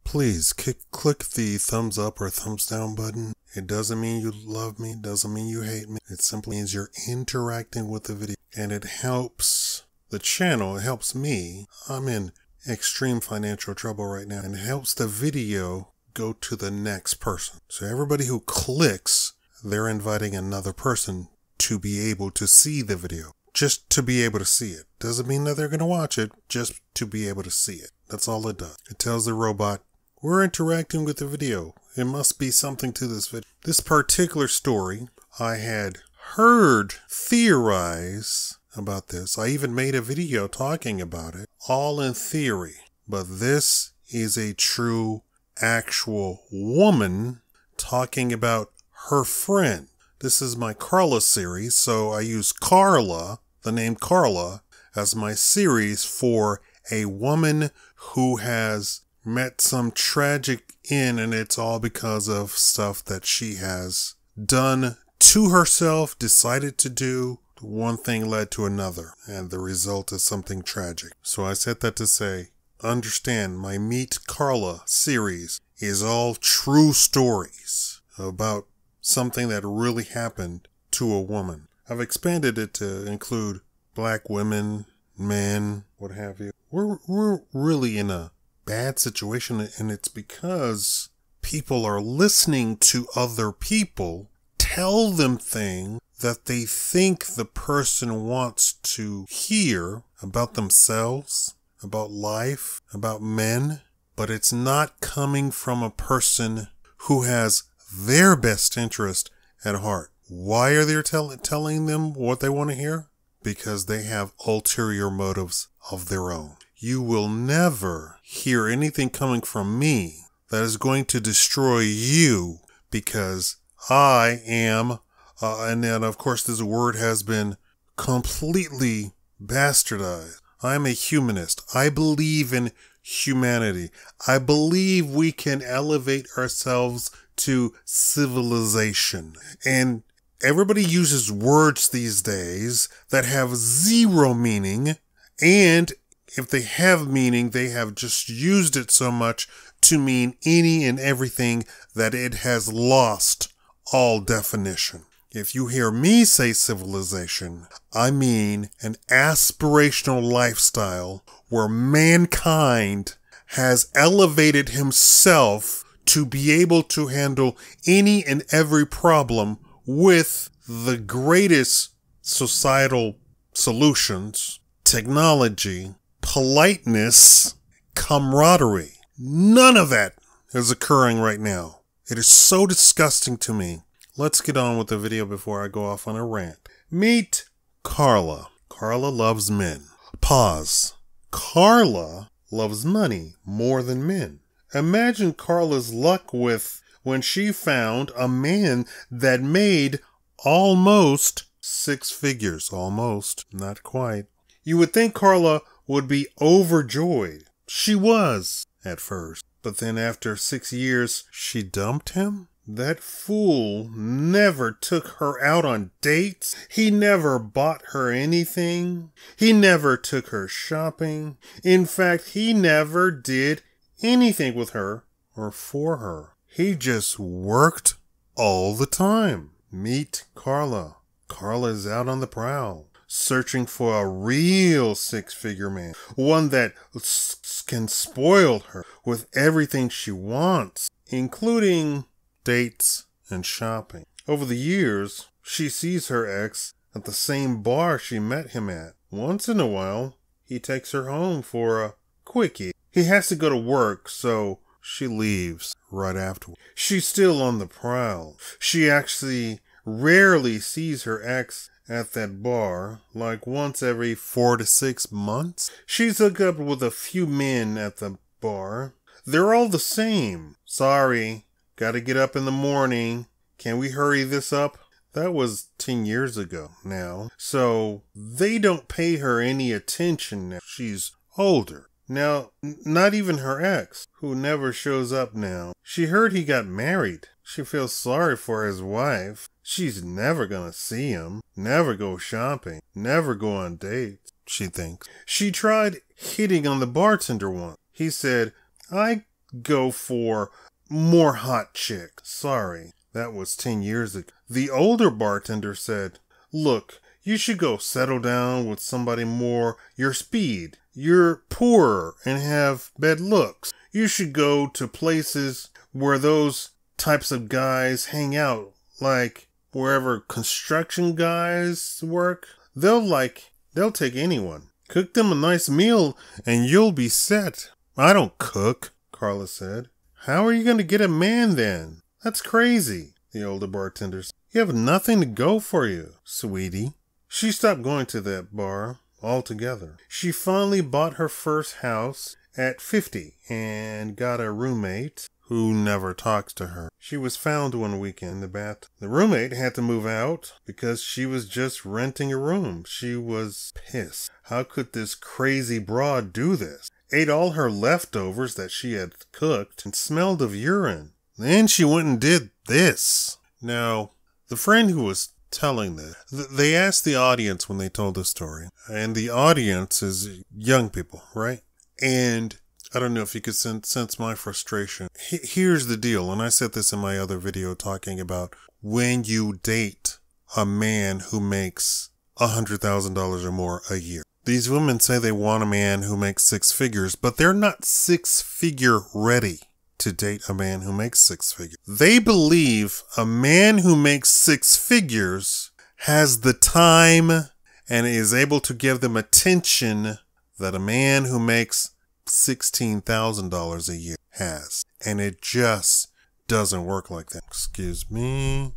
please click the thumbs up or thumbs down button. It doesn't mean you love me, doesn't mean you hate me. It simply means you're interacting with the video, and it helps the channel. It helps me. I'm in extreme financial trouble right now, and it helps the video go to the next person. So everybody who clicks, they're inviting another person to be able to see the video. Just to be able to see it. Doesn't mean that they're going to watch it, just to be able to see it. That's all it does. It tells the robot, we're interacting with the video. It must be something to this video. This particular story, I had heard theorize about this. I even made a video talking about it, all in theory. But this is a true, actual woman talking about her friend. This is my Carla series, so I use Carla, the name Carla, as my series for a woman who has met some tragic end, and it's all because of stuff that she has done to herself, decided to do. One thing led to another, and the result is something tragic. So I said that to say, understand, my Meet Carla series is all true stories about something that really happened to a woman. I've expanded it to include black women, men, what have you. We're really in a bad situation, and it's because people are listening to other people tell them things that they think the person wants to hear about themselves, about life, about men, but it's not coming from a person who has their best interest at heart. Why are they telling them what they want to hear? Because they have ulterior motives of their own. You will never hear anything coming from me that is going to destroy you, because I am, and then of course this word has been completely bastardized. I'm a humanist. I believe in humanity. I believe we can elevate ourselves to civilization. And everybody uses words these days that have zero meaning, and if they have meaning, they have just used it so much to mean any and everything that it has lost all definition. If you hear me say civilization, I mean an aspirational lifestyle where mankind has elevated himself to be able to handle any and every problem with the greatest societal solutions, technology, politeness, camaraderie. None of that is occurring right now. It is so disgusting to me. Let's get on with the video before I go off on a rant. Meet Carla. Carla loves men. Pause. Carla loves money more than men. Imagine Carla's luck when she found a man that made almost 6 figures. Almost. Not quite. You would think Carla would be overjoyed. She was at first. But then after 6 years, she dumped him? That fool never took her out on dates. He never bought her anything. He never took her shopping. In fact, he never did anything with her or for her. He just worked all the time. Meet Carla. Carla's out on the prowl, searching for a real 6-figure man. One that can spoil her with everything she wants, including dates and shopping. Over the years, she sees her ex at the same bar she met him at. Once in a while, he takes her home for a quickie. He has to go to work, so she leaves right after. She's still on the prowl. She actually rarely sees her ex at that bar, like once every 4 to 6 months. She's hooked up with a few men at the bar. They're all the same. Sorry, gotta get up in the morning. Can we hurry this up? That was 10 years ago now. So they don't pay her any attention now. She's older. Now, not even her ex, who never shows up now. She heard he got married. She feels sorry for his wife. She's never gonna see him, never go shopping, never go on dates, she thinks. She tried hitting on the bartender once. He said, I go for more hot chick. Sorry, that was 10 years ago. The older bartender said, look, you should go settle down with somebody more your speed. You're poorer and have bad looks. You should go to places where those types of guys hang out, like wherever construction guys work. They'll take anyone. Cook them a nice meal and you'll be set. I don't cook, Carla said. How are you going to get a man then? That's crazy, the older bartender said. You have nothing to go for you, sweetie. She stopped going to that bar altogether. She finally bought her first house at 50 and got a roommate who never talks to her. She was found one weekend in the bath. The roommate had to move out because she was just renting a room. She was pissed. How could this crazy broad do this? Ate all her leftovers that she had cooked and smelled of urine. Then she went and did this. Now, the friend who was telling this, they asked the audience when they told the story, and the audience is young people, right? And I don't know if you could sense my frustration. Here's the deal, and I said this in my other video talking about when you date a man who makes $100,000 or more a year. These women say they want a man who makes six figures, but they're not six-figure ready to date a man who makes six figures. They believe a man who makes six figures has the time and is able to give them attention that a man who makes $16,000 a year has. And it just doesn't work like that. Excuse me.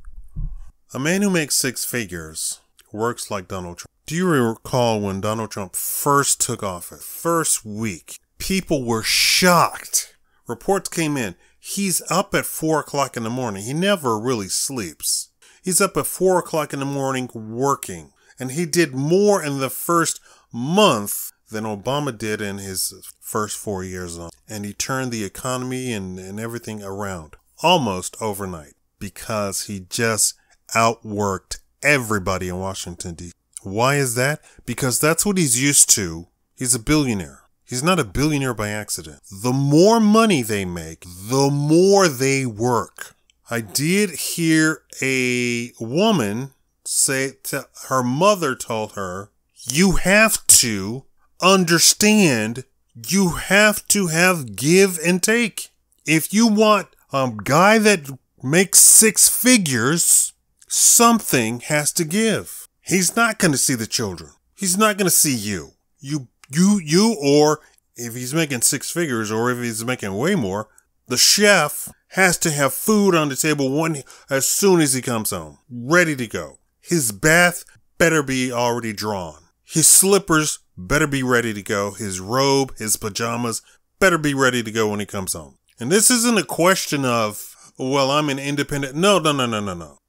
A man who makes six figures works like Donald Trump. Do you recall when Donald Trump first took office? First week, people were shocked. Reports came in. He's up at 4 o'clock in the morning. He never really sleeps. He's up at 4 o'clock in the morning working. And he did more in the first month than Obama did in his first 4 years on. And he turned the economy and everything around almost overnight because he just outworked everybody in Washington, D.C. Why is that? Because that's what he's used to. He's a billionaire. He's not a billionaire by accident. The more money they make, the more they work. I did hear a woman say her mother told her, you have to understand, you have to have give and take. If you want a guy that makes six figures, something has to give. He's not going to see the children. He's not going to see you. Or if he's making six figures or if he's making way more, the chef has to have food on the table as soon as he comes home, ready to go. His bath better be already drawn. His slippers better be ready to go. His robe, his pajamas better be ready to go when he comes home. And this isn't a question of, well, I'm an independent. No.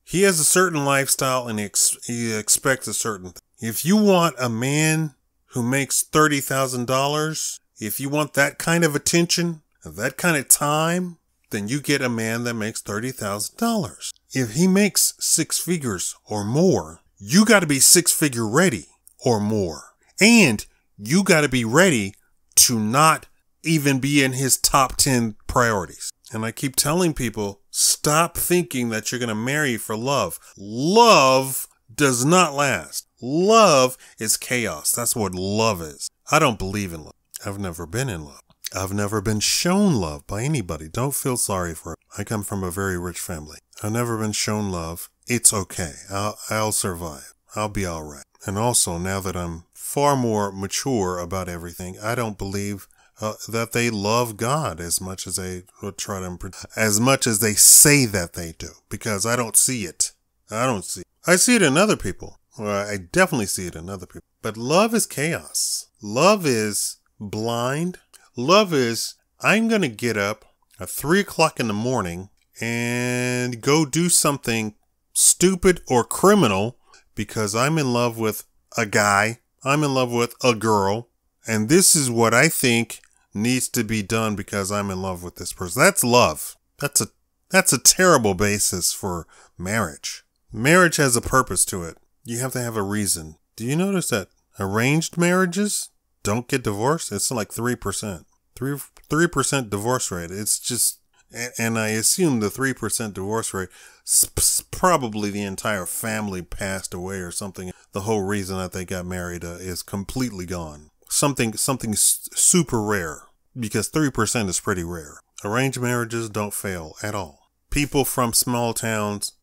He has a certain lifestyle and he expects a certain thing. If you want a man who makes $30,000, if you want that kind of attention, that kind of time, then you get a man that makes $30,000. If he makes six figures or more, you got to be six-figure ready or more. And you got to be ready to not even be in his top 10 priorities. And I keep telling people, stop thinking that you're going to marry for love. Love does not last. Love is chaos. That's what love is. I don't believe in love. I've never been in love. I've never been shown love by anybody. Don't feel sorry for it. I come from a very rich family. I've never been shown love. It's okay. I'll survive. I'll be all right. And also, now that I'm far more mature about everything, I don't believe that they love God as much as they as much as they say that they do, because I don't see it. I see it in other people. Well, I definitely see it in other people. But love is chaos. Love is blind. Love is, I'm going to get up at 3 o'clock in the morning and go do something stupid or criminal because I'm in love with a guy. I'm in love with a girl. And this is what I think needs to be done because I'm in love with this person. That's love. That's a terrible basis for marriage. Marriage has a purpose to it. You have to have a reason. Do you notice that arranged marriages don't get divorced? It's like 3%. 3% divorce rate. It's just, and I assume the 3% divorce rate, probably the entire family passed away or something. The whole reason that they got married is completely gone. Something super rare, because 3% is pretty rare. Arranged marriages don't fail at all. People from small towns,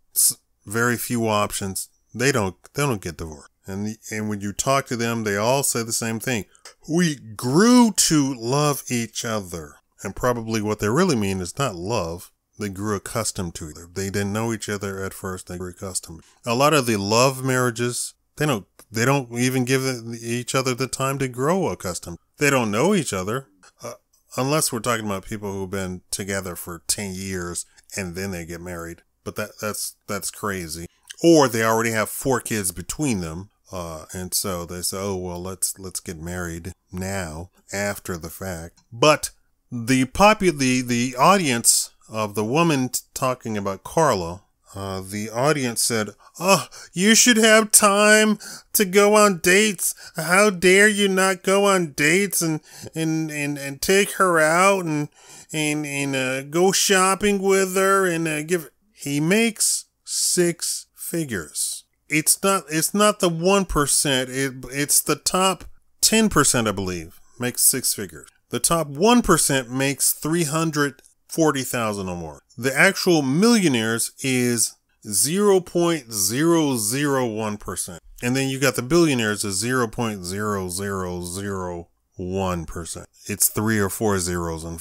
very few options, they don't get divorced. And when you talk to them, they all say the same thing. We grew to love each other. And probably what they really mean is not love. They grew accustomed to it. They didn't know each other at first. They grew accustomed. A lot of the love marriages, they don't even give each other the time to grow accustomed. They don't know each other. Unless we're talking about people who've been together for 10 years and then they get married. But that's crazy. Or they already have 4 kids between them. And so they say, oh, well, let's get married now after the fact. But the audience of the woman talking about Carla, the audience said, oh, you should have time to go on dates. How dare you not go on dates and take her out and go shopping with her and give. He makes 6 figures. It's not the 1%. It's the top 10%, I believe, makes 6 figures. The top 1% makes $340,000 or more. The actual millionaires is 0.001%. And then you got the billionaires is 0.0001%. It's 3 or 4 zeros in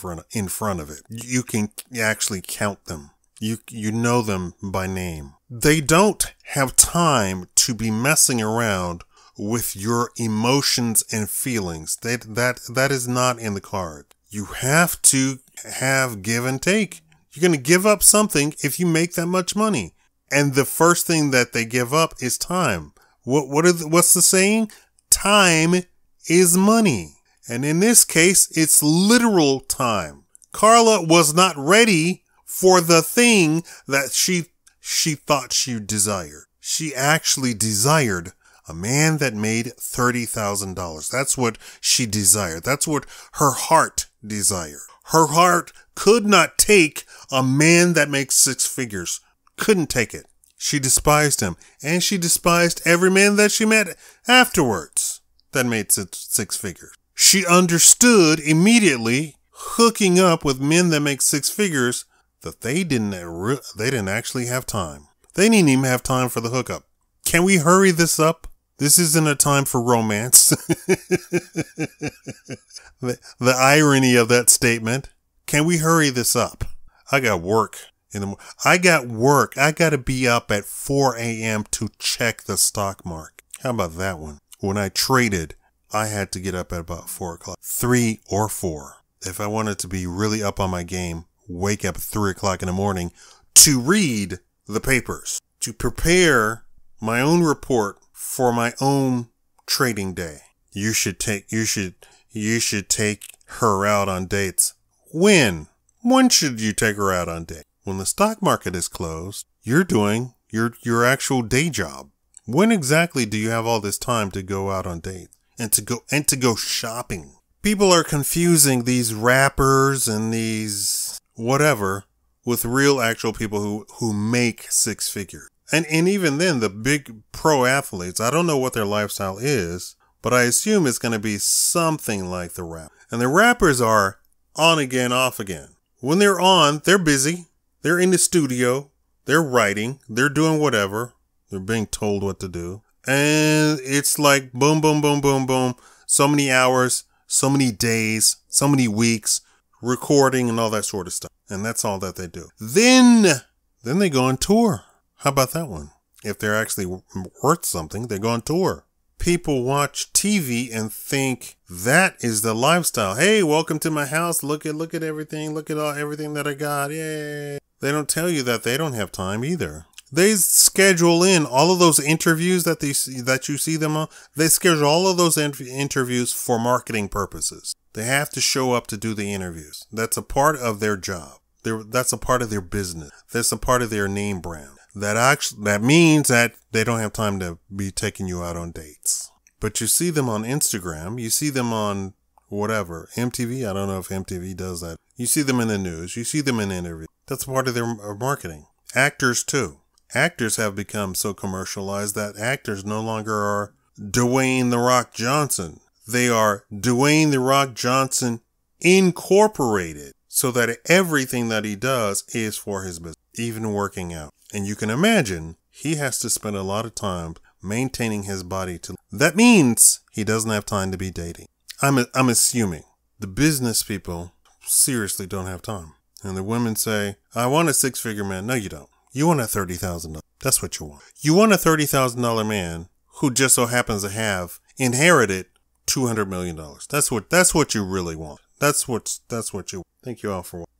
front of it. You can actually count them. You know them by name. They don't have time to be messing around with your emotions and feelings. That is not in the card. You have to have give and take. You're going to give up something if you make that much money. And the first thing that they give up is time. What's the saying? Time is money. And in this case, it's literal time. Carla was not ready for the thing that she thought she desired. She actually desired a man that made $30,000. That's what she desired. That's what her heart desired. Her heart could not take a man that makes 6 figures. Couldn't take it. She despised him. And she despised every man that she met afterwards that made 6 figures. She understood immediately, hooking up with men that make 6 figures, that they didn't actually have time. They didn't even have time for the hookup. Can we hurry this up? This isn't a time for romance. The irony of that statement. Can we hurry this up? I got work in the morning. I got to be up at 4 a.m. to check the stock market. How about that one? When I traded, I had to get up at about 4 o'clock. 3 or 4. If I wanted to be really up on my game, wake up at 3 o'clock in the morning to read the papers, to prepare my own report for my own trading day. You should take her out on dates. When should you take her out on dates? When the stock market is closed, you're doing your actual day job. When exactly do you have all this time to go out on dates and to go shopping? People are confusing these rappers and these whatever with real actual people who make 6 figures. And even then, the big pro athletes, I don't know what their lifestyle is, but I assume it's going to be something like the rap. And the rappers are on again, off again. When they're on, they're busy. They're in the studio. They're writing. They're doing whatever. They're being told what to do. And it's like boom, boom, boom, boom, boom. So many hours, so many days, so many weeks, recording and all that sort of stuff. And that's all that they do. Then they go on tour. How about that one? If they're actually worth something, they go on tour. People watch TV and think that is the lifestyle. Hey, welcome to my house. Look at everything. Look at everything that I got. Yay. They don't tell you that they don't have time either. They schedule in all of those interviews that you see them on. They schedule all of those interviews for marketing purposes. They have to show up to do the interviews. That's a part of their job. That's a part of their business. That's a part of their name brand. That means that they don't have time to be taking you out on dates. But you see them on Instagram. You see them on whatever. MTV, I don't know if MTV does that. You see them in the news. You see them in interviews. That's part of their marketing. Actors too. Actors have become so commercialized that actors no longer are Dwayne The Rock Johnson. They are Dwayne The Rock Johnson Incorporated, so that everything that he does is for his business, even working out. And you can imagine he has to spend a lot of time maintaining his body. That means he doesn't have time to be dating. I'm assuming the business people seriously don't have time. And the women say, I want a 6-figure man. No, you don't. You want a $30,000. That's what you want. You want a $30,000 man who just so happens to have inherited $200 million. That's what you really want. That's what you want. Thank you all for watching.